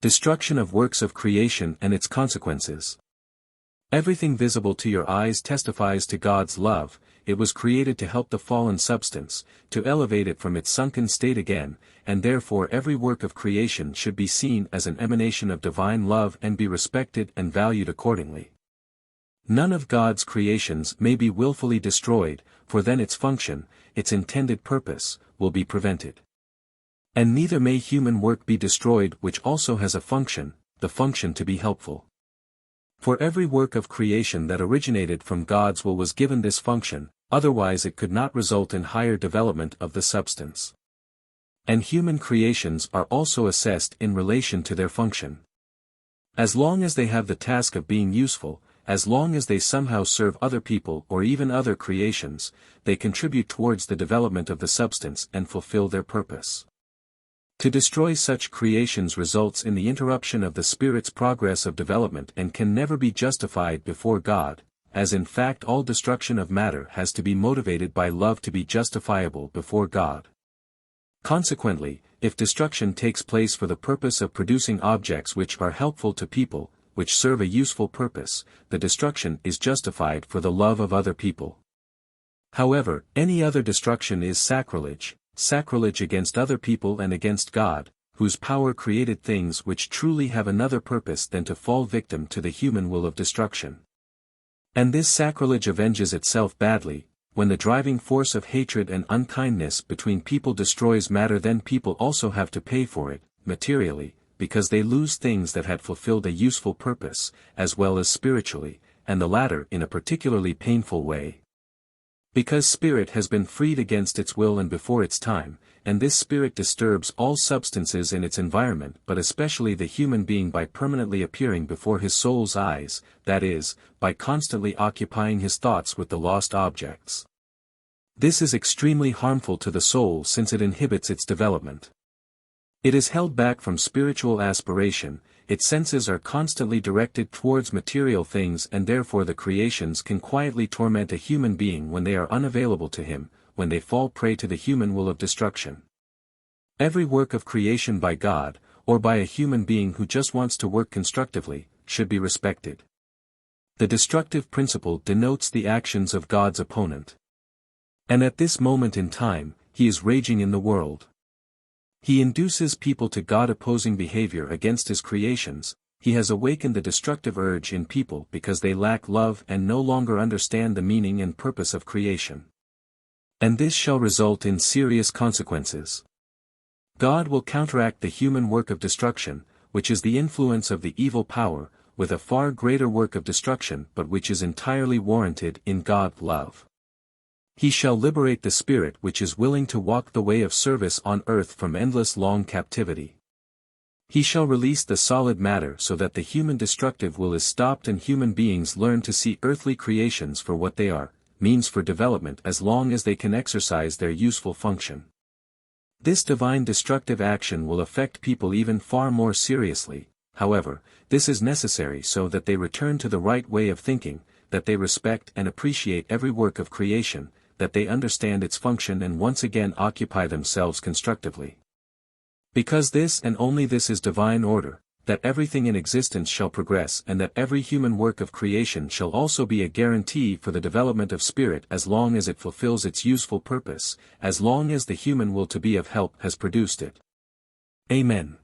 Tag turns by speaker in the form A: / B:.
A: Destruction of works of creation and its consequences. Everything visible to your eyes testifies to God's love. It was created to help the fallen substance, to elevate it from its sunken state again, and therefore every work of creation should be seen as an emanation of divine love and be respected and valued accordingly. None of God's creations may be willfully destroyed, for then its function, its intended purpose, will be prevented. And neither may human work be destroyed which also has a function, the function to be helpful. For every work of creation that originated from God's will was given this function, otherwise it could not result in higher development of the substance. And human creations are also assessed in relation to their function. As long as they have the task of being useful, as long as they somehow serve other people or even other creations, they contribute towards the development of the substance and fulfill their purpose. To destroy such creations results in the interruption of the Spirit's progress of development and can never be justified before God, as in fact all destruction of matter has to be motivated by love to be justifiable before God. Consequently, if destruction takes place for the purpose of producing objects which are helpful to people, which serve a useful purpose, the destruction is justified for the love of other people. However, any other destruction is sacrilege against other people and against God, whose power created things which truly have another purpose than to fall victim to the human will of destruction. And this sacrilege avenges itself badly, when the driving force of hatred and unkindness between people destroys matter, then people also have to pay for it, materially, because they lose things that had fulfilled a useful purpose, as well as spiritually, and the latter in a particularly painful way. Because spirit has been freed against its will and before its time, and this spirit disturbs all substances in its environment but especially the human being by permanently appearing before his soul's eyes, that is, by constantly occupying his thoughts with the lost objects. This is extremely harmful to the soul since it inhibits its development. It is held back from spiritual aspiration, its senses are constantly directed towards material things and therefore the creations can quietly torment a human being when they are unavailable to him, when they fall prey to the human will of destruction. Every work of creation by God, or by a human being who just wants to work constructively, should be respected. The destructive principle denotes the actions of God's opponent. And at this moment in time, he is raging in the world. He induces people to God-opposing behavior against his creations. He has awakened the destructive urge in people because they lack love and no longer understand the meaning and purpose of creation. And this shall result in serious consequences. God will counteract the human work of destruction, which is the influence of the evil power, with a far greater work of destruction but which is entirely warranted in God's love. He shall liberate the spirit which is willing to walk the way of service on earth from endless long captivity. He shall release the solid matter so that the human destructive will is stopped and human beings learn to see earthly creations for what they are, means for development as long as they can exercise their useful function. This divine destructive action will affect people even far more seriously, however, this is necessary so that they return to the right way of thinking, that they respect and appreciate every work of creation, that they understand its function and once again occupy themselves constructively. Because this and only this is divine order, that everything in existence shall progress and that every human work of creation shall also be a guarantee for the development of spirit as long as it fulfills its useful purpose, as long as the human will to be of help has produced it. Amen.